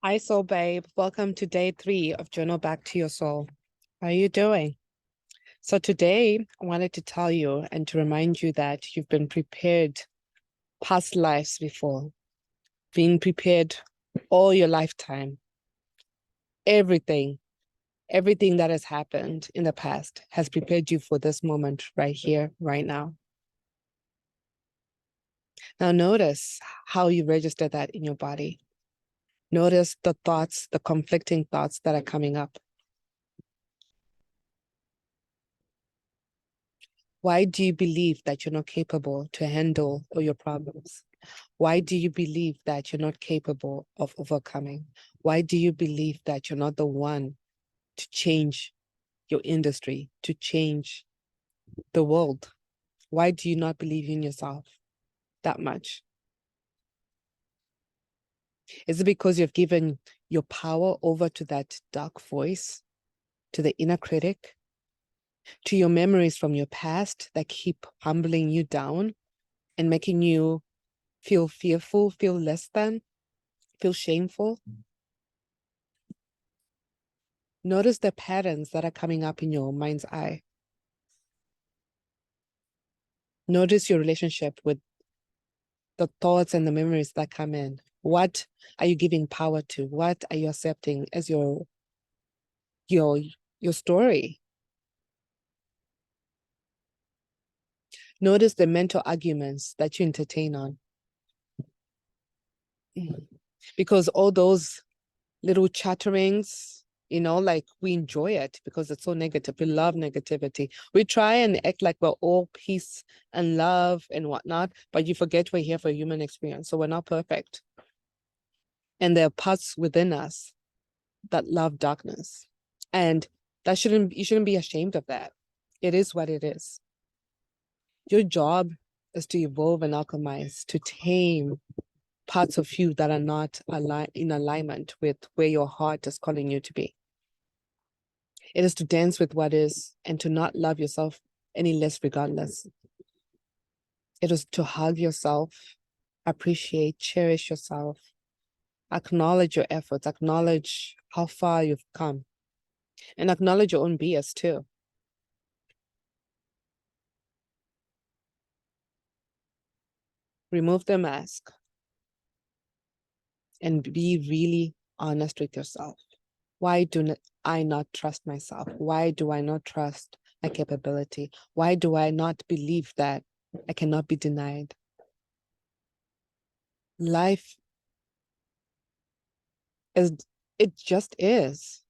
Hi, Soul Babe. Welcome to day 3 of Journal Back to Your Soul. How are you doing? So today, I wanted to tell you and to remind you that you've been prepared past lives before, being prepared all your lifetime. Everything that has happened in the past has prepared you for this moment right here, right now. Now notice how you register that in your body. Notice the thoughts, the conflicting thoughts that are coming up. Why do you believe that you're not capable to handle all your problems? Why do you believe that you're not capable of overcoming? Why do you believe that you're not the one to change your industry, to change the world? Why do you not believe in yourself that much? Is it because you've given your power over to that dark voice, to the inner critic, to your memories from your past that keep humbling you down and making you feel fearful, feel less than, feel shameful? Notice the patterns that are coming up in your mind's eye. Notice your relationship with the thoughts and the memories that come in. What are you giving power to? What are you accepting as your story? Notice the mental arguments that you entertain on. Because all those little chatterings, like we enjoy it because it's so negative. We love negativity. We try and act like we're all peace and love and whatnot, but you forget we're here for a human experience. So we're not perfect. And there are parts within us that love darkness. And you shouldn't be ashamed of that. It is what it is. Your job is to evolve and alchemize, to tame parts of you that are not in alignment with where your heart is calling you to be. It is to dance with what is and to not love yourself any less regardless. It is to hug yourself, appreciate, cherish yourself, acknowledge your efforts, acknowledge how far you've come, and acknowledge your own BS too. Remove the mask and be really honest with yourself. Why do I not trust myself? Why do I not trust my capability? Why do I not believe that I cannot be denied? Life it just is.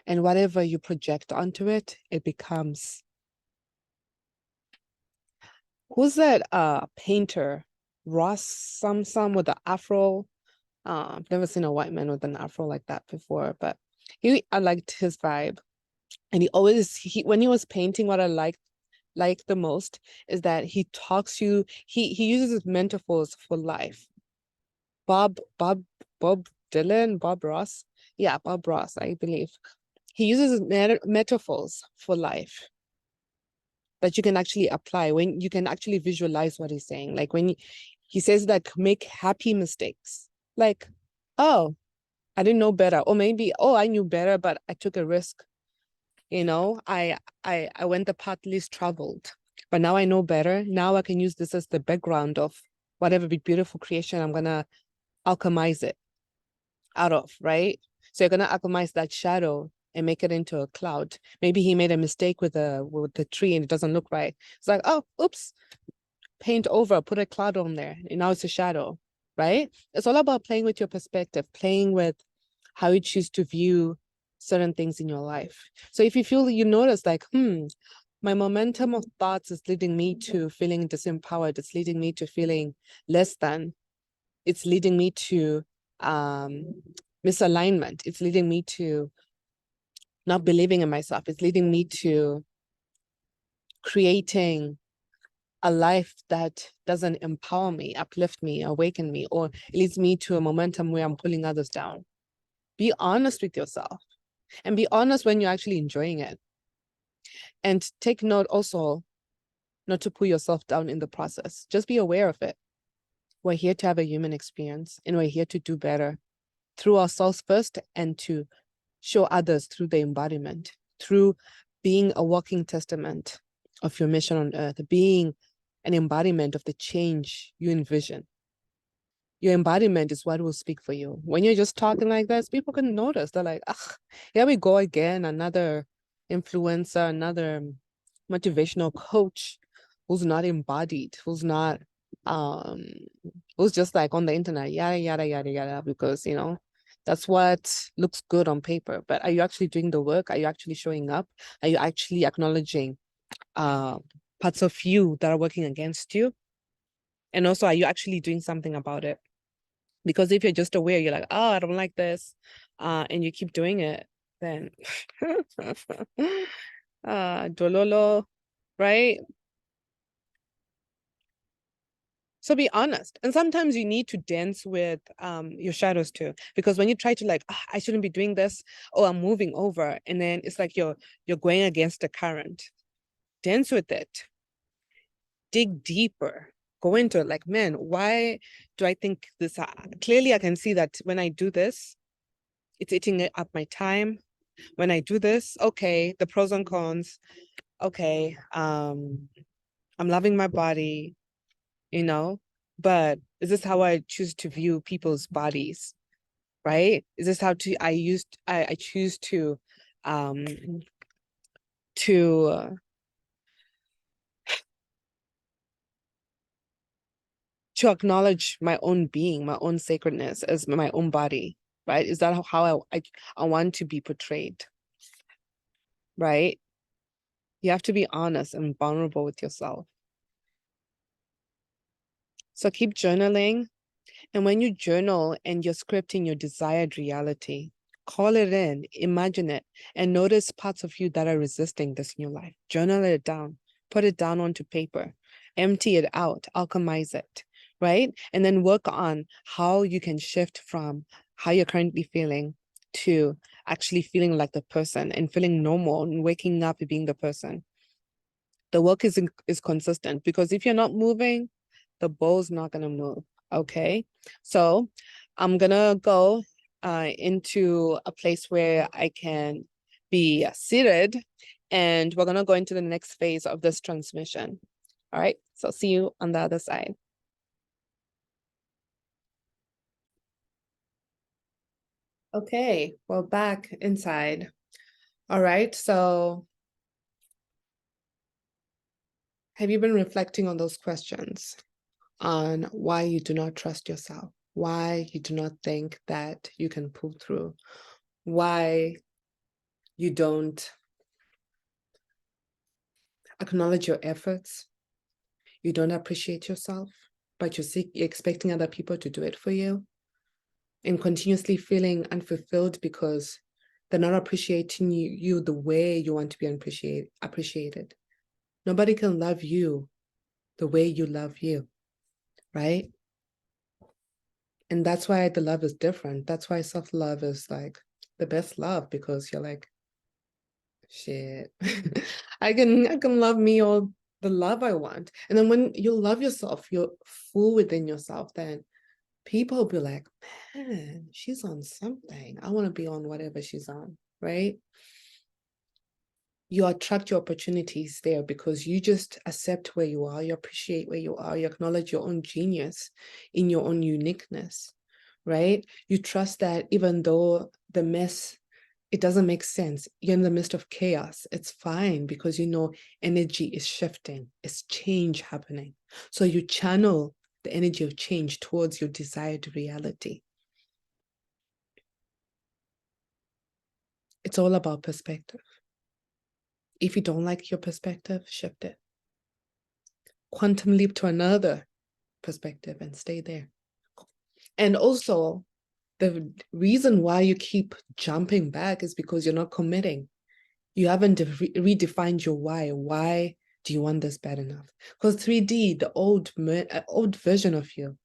And whatever you project onto it, it becomes. Who's that painter? Ross some with the afro. I've never seen a white man with an afro like that before, but I liked his vibe. And when he was painting, what I liked the most is that he uses metaphors for life. Bob Dylan, Bob Ross. Yeah, Bob Ross, I believe. He uses metaphors for life that you can actually apply when you can actually visualize what he's saying. Like when he says that make happy mistakes. Like, oh, I didn't know better. Or maybe, oh, I knew better, but I took a risk. I went the path least traveled, but now I know better. Now I can use this as the background of whatever big beautiful creation I'm gonna alchemize it out of, right? So you're gonna alchemize that shadow and make it into a cloud. Maybe he made a mistake with the tree and it doesn't look right. It's like, oh, oops, paint over, put a cloud on there, and now it's a shadow, right? It's all about playing with your perspective, playing with how you choose to view certain things in your life. So if you notice like, my momentum of thoughts is leading me to feeling disempowered, it's leading me to feeling less than, it's leading me to misalignment, it's leading me to not believing in myself, it's leading me to creating a life that doesn't empower me, uplift me, awaken me, or it leads me to a momentum where I'm pulling others down. Be honest with yourself and be honest when you're actually enjoying it. And take note also not to pull yourself down in the process. Just be aware of it. We're here to have a human experience and we're here to do better. through ourselves first and to show others through the embodiment, through being a walking testament of your mission on earth, being an embodiment of the change you envision. Your embodiment is what will speak for you. When you're just talking like this, people can notice. They're like, ah, here we go again, another influencer, another motivational coach who's not embodied, um, who's just like on the internet, yada, yada, yada, yada, because, you know, that's what looks good on paper. But are you actually doing the work? Are you actually showing up? Are you actually acknowledging parts of you that are working against you? And also, are you actually doing something about it? Because if you're just aware, you're like, oh, I don't like this, and you keep doing it, then dololo, right? So be honest. And sometimes you need to dance with your shadows too. Because when you try to like, I shouldn't be doing this, oh, I'm moving over, and then it's like you're going against the current. Dance with it. Dig deeper. Go into it like, man, why do I think this? Clearly, I can see that when I do this, it's eating up my time. When I do this, okay, the pros and cons. Okay, I'm loving my body, you know, but is this how I choose to view people's bodies? Right? Is this how I choose um to to acknowledge my own being, my own sacredness as my own body, right? Is that how I want to be portrayed, right? You have to be honest and vulnerable with yourself. So keep journaling. And when you journal and you're scripting your desired reality, call it in, imagine it, and notice parts of you that are resisting this new life. Journal it down, put it down onto paper, empty it out, alchemize it, right? And then work on how you can shift from how you're currently feeling to actually feeling like the person and feeling normal and waking up and being the person. The work is consistent, because if you're not moving, the ball's not gonna move. Okay, so I'm gonna go into a place where I can be seated, and we're gonna go into the next phase of this transmission. All right, so see you on the other side. Okay, well, back inside. All right, so have you been reflecting on those questions? On why you do not trust yourself, why you do not think that you can pull through, why you don't acknowledge your efforts, you don't appreciate yourself, but you're expecting other people to do it for you, and continuously feeling unfulfilled because they're not appreciating you the way you want to be appreciated. Nobody can love you the way you love you, right? And that's why the love is different. That's why self-love is like the best love, because you're like, shit, I can love me all the love I want. And then when you love yourself, you're full within yourself, then people will be like, man, she's on something. I want to be on whatever she's on, right? You attract your opportunities there because you just accept where you are, you appreciate where you are, you acknowledge your own genius in your own uniqueness, right? You trust that even though the mess, it doesn't make sense, you're in the midst of chaos, it's fine, because you know energy is shifting, it's change happening. So you channel the energy of change towards your desired reality. It's all about perspective. If you don't like your perspective, shift it. Quantum leap to another perspective and stay there. And also, the reason why you keep jumping back is because you're not committing. You haven't redefined your why. Why do you want this bad enough? Because 3D, the old version of you,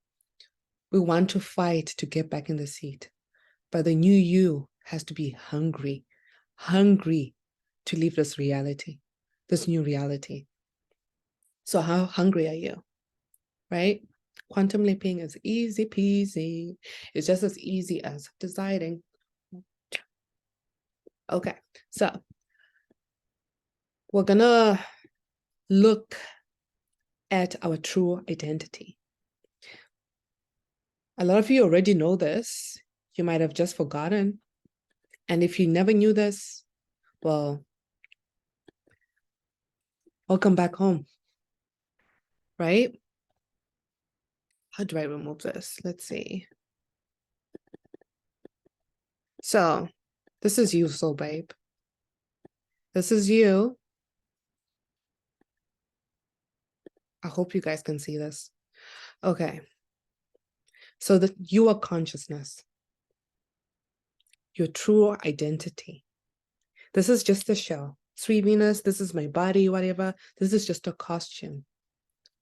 we want to fight to get back in the seat. But the new you has to be hungry to leave this reality, this new reality. So how hungry are you, right? Quantum leaping is easy peasy. It's just as easy as deciding. Okay, so we're gonna look at our true identity. A lot of you already know this. You might have just forgotten. And if you never knew this, well, welcome back home, right? How do I remove this? Let's see. So this is you, soul babe. This is you. I hope you guys can see this. Okay. So that you are consciousness, your true identity. This is just a shell. Sweet Venus, this is my body, whatever. This is just a costume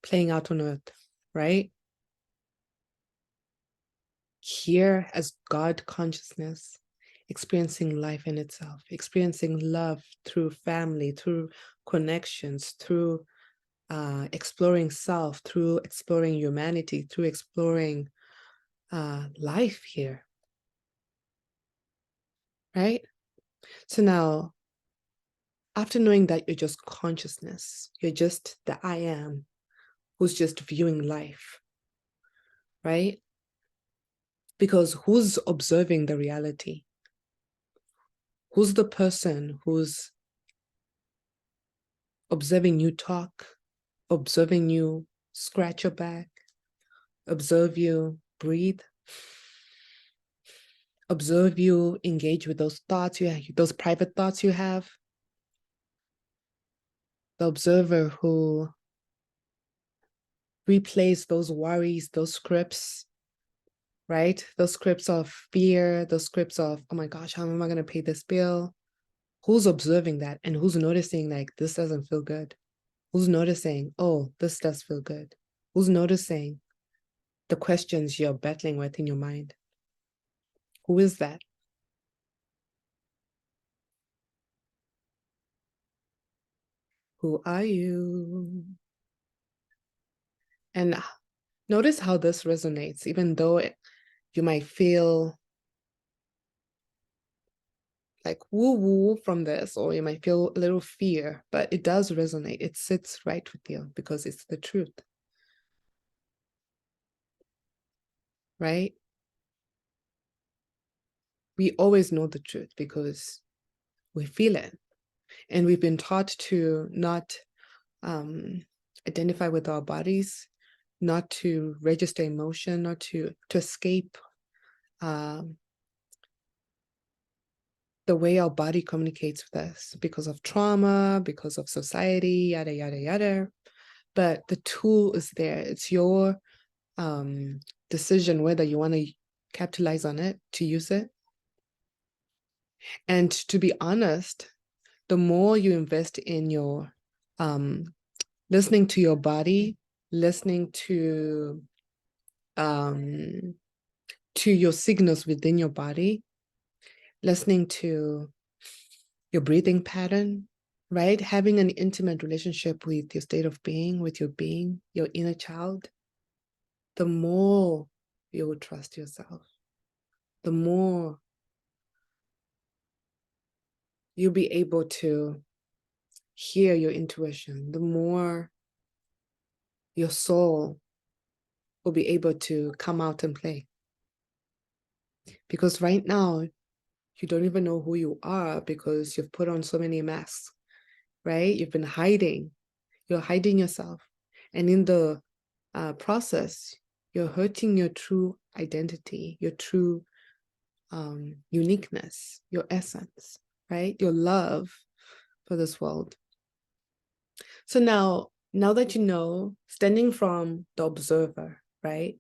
playing out on earth, right? Here as God consciousness, experiencing life in itself, experiencing love through family, through connections, through exploring self, through exploring humanity, through exploring life here, right? So now, after knowing that you're just consciousness, you're just the I am who's just viewing life, right? Because who's observing the reality? Who's the person who's observing you talk, observing you scratch your back, observe you breathe, observe you engage with those thoughts you have, those private thoughts you have? The observer who replays those worries, those scripts, right? Those scripts of fear, those scripts of, oh my gosh, how am I going to pay this bill? Who's observing that and who's noticing like this doesn't feel good? Who's noticing, oh, this does feel good? Who's noticing the questions you're battling with in your mind? Who is that? Who are you? And notice how this resonates, even though you might feel like woo-woo from this, or you might feel a little fear, but it does resonate. It sits right with you because it's the truth, right? We always know the truth because we feel it. And we've been taught to not identify with our bodies, not to register emotion, not to escape the way our body communicates with us because of trauma, because of society, yada, yada, yada. But the tool is there. It's your decision whether you want to capitalize on it, to use it. And to be honest, the more you invest in your listening to your body, listening to your signals within your body, listening to your breathing pattern, right? Having an intimate relationship with your state of being, with your being, your inner child, the more you will trust yourself, the more you'll be able to hear your intuition, the more your soul will be able to come out and play. Because right now, you don't even know who you are because you've put on so many masks, right? You've been hiding. You're hiding yourself. And in the process, you're hurting your true identity, your true uniqueness, your essence, right? Your love for this world. So now that you know, standing from the observer, right?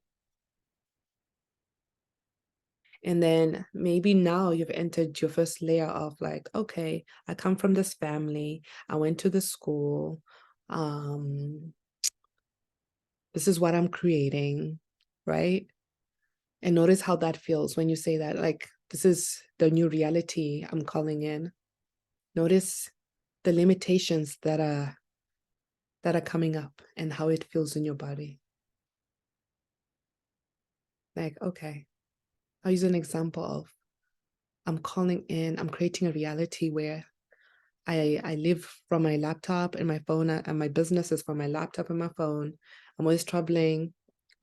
And then maybe now you've entered your first layer of like, okay, I come from this family. I went to the school. This is what I'm creating, right? And notice how that feels when you say that, like, this is the new reality I'm calling in. Notice the limitations that are coming up and how it feels in your body. Like, okay, I'll use an example of I'm creating a reality where I live from my laptop and my phone, and my business is from my laptop and my phone. I'm always traveling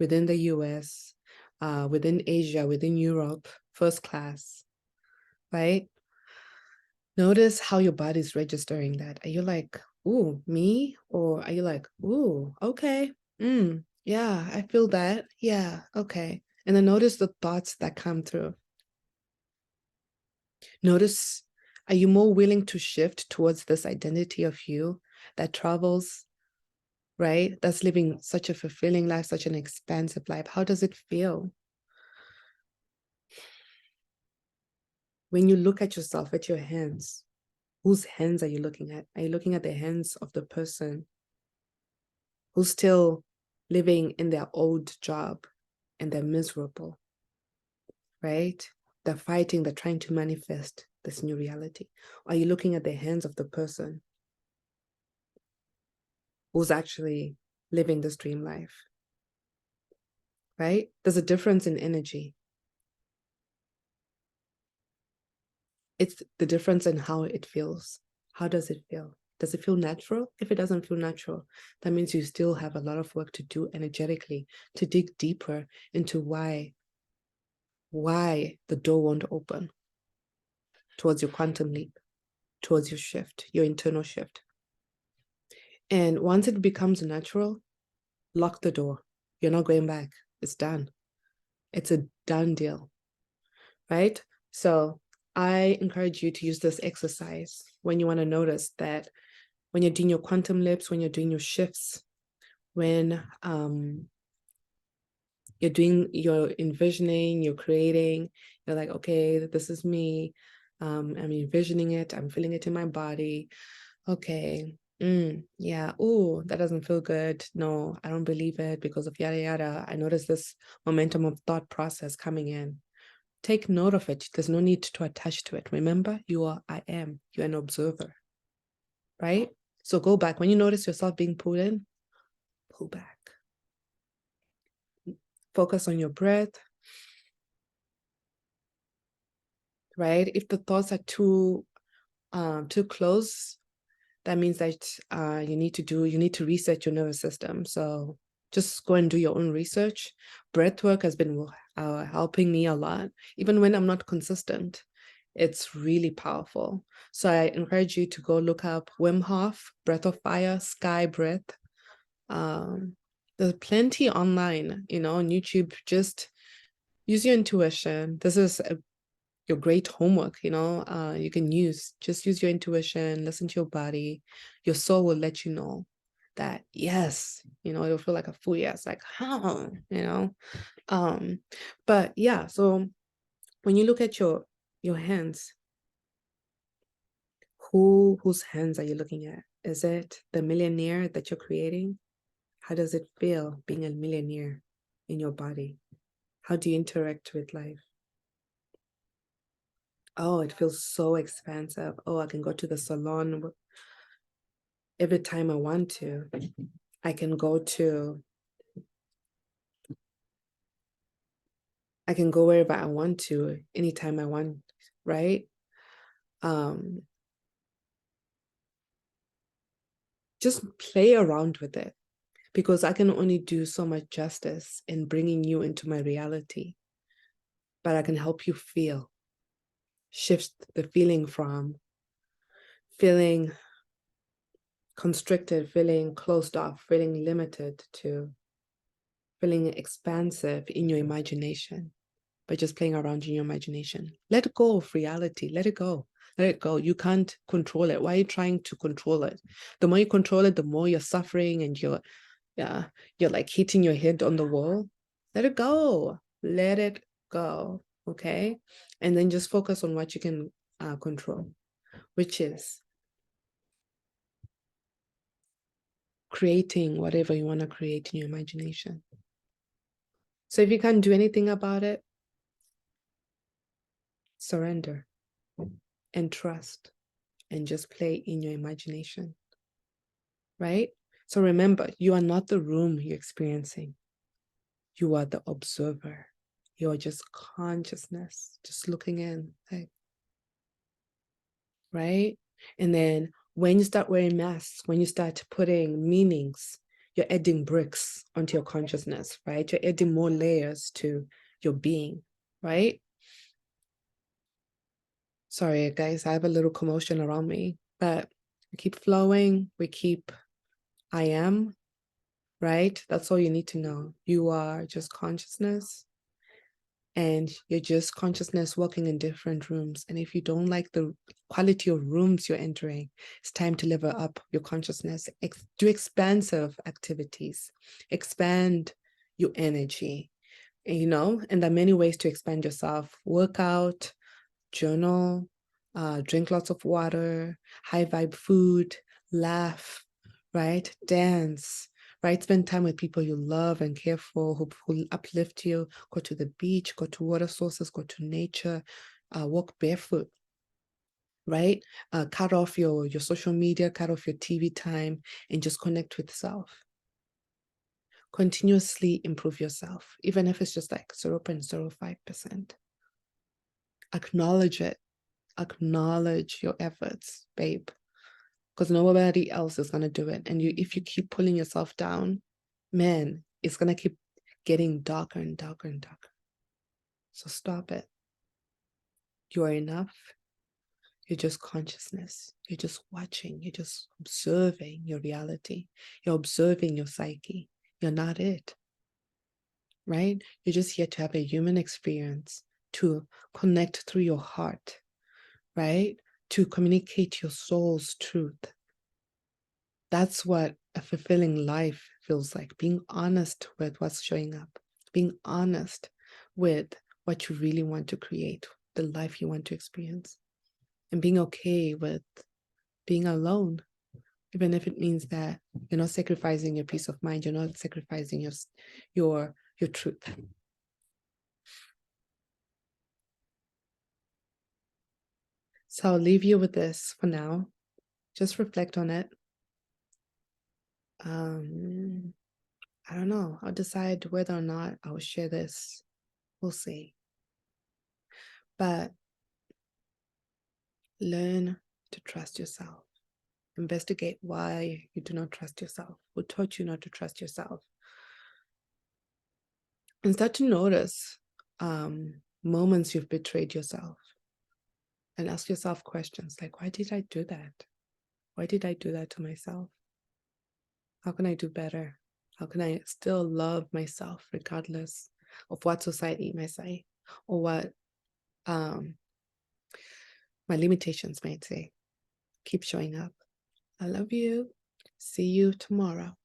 within the US, within Asia, within Europe, first class, right? Notice how your body's registering that. Are you like, ooh, me? Or are you like, ooh, okay, yeah, I feel that. Yeah, okay. And then notice the thoughts that come through. Notice, are you more willing to shift towards this identity of you that travels, right? That's living such a fulfilling life, such an expansive life. How does it feel? When you look at yourself, at your hands, whose hands are you looking at? Are you looking at the hands of the person who's still living in their old job and they're miserable, right? They're fighting, they're trying to manifest this new reality. Are you looking at the hands of the person who's actually living this dream life, right? There's a difference in energy. It's the difference in how it feels. How does it feel? Does it feel natural? If it doesn't feel natural, that means you still have a lot of work to do energetically to dig deeper into why the door won't open towards your quantum leap, towards your shift, your internal shift. And once it becomes natural, lock the door. You're not going back. It's done. It's a done deal, right? So I encourage you to use this exercise when you want to notice that when you're doing your quantum leaps, when you're doing your shifts, when you're envisioning, you're creating, you're like, okay, this is me. I'm envisioning it. I'm feeling it in my body. Okay. Yeah. Oh, that doesn't feel good. No, I don't believe it because of yada yada. I notice this momentum of thought process coming in. Take note of it. There's no need to attach to it. Remember, you're an observer, right? So go back. When you notice yourself being pulled in, pull back. Focus on your breath, right? If the thoughts are too close, that means that you need to reset your nervous system. So just go and do your own research. Breath work has been helping me a lot, even when I'm not consistent. It's really powerful. So I encourage you to go look up Wim Hof, Breath of Fire, Sky Breath. There's plenty online, on YouTube. Just use your intuition. This is your great homework, you can just use your intuition, listen to your body. Your soul will let you know that, yes, you'll feel like a fool. Yes, like, how, but yeah, so when you look at your hands, whose hands are you looking at? Is it the millionaire that you're creating? How does it feel being a millionaire in your body? How do you interact with life? Oh, it feels so expansive. Oh, I can go to the salon every time I want to. I can go wherever I want to, anytime I want, right? Just play around with it, because I can only do so much justice in bringing you into my reality, but I can help you shift the feeling from feeling constricted, feeling closed off, feeling limited, to feeling expansive in your imagination by just playing around in your imagination. Let go of reality. Let it go. Let it go. You can't control it. Why are you trying to control it? The more you control it, the more you're suffering, and you're like hitting your head on the wall. Let it go. Let it go. Okay. And then just focus on what you can control, which is creating whatever you want to create in your imagination. So if you can't do anything about it, surrender and trust and just play in your imagination, right? So remember, you are not the room you're experiencing. You are the observer. You're just consciousness, just looking in, like, right? And then when you start wearing masks, when you start putting meanings, you're adding bricks onto your consciousness, right? You're adding more layers to your being, right? Sorry, guys, I have a little commotion around me, but we keep flowing. I am, right? That's all you need to know. You are just consciousness, and you're just consciousness walking in different rooms. And if you don't like the quality of rooms you're entering, it's time to level up your consciousness. Do expansive activities, expand your energy, and there are many ways to expand yourself. Workout, journal, drink lots of water, high vibe food, laugh, right? Dance, right? Spend time with people you love and care for, who uplift you. Go to the beach, go to water sources, go to nature, walk barefoot, right? Cut off your social media, cut off your TV time, and just connect with self. Continuously improve yourself, even if it's just like 0.05%. Acknowledge it. Acknowledge your efforts, babe, because nobody else is going to do it. And if you keep pulling yourself down, man, it's going to keep getting darker and darker and darker. So stop it. You are enough. You're just consciousness. You're just watching. You're just observing your reality. You're observing your psyche. You're not it, right? You're just here to have a human experience, to connect through your heart, right? To communicate your soul's truth. That's what a fulfilling life feels like. Being honest with what's showing up, being honest with what you really want to create, the life you want to experience, and being okay with being alone, even if it means that you're not sacrificing your peace of mind, you're not sacrificing your truth. So I'll leave you with this for now. Just reflect on it. I don't know. I'll decide whether or not I'll share this. We'll see. But learn to trust yourself. Investigate why you do not trust yourself. Who taught you not to trust yourself? And start to notice moments you've betrayed yourself. And ask yourself questions like, why did I do that? Why did I do that to myself? How can I do better? How can I still love myself regardless of what society might say or what my limitations might say? Keep showing up. I love you. See you tomorrow.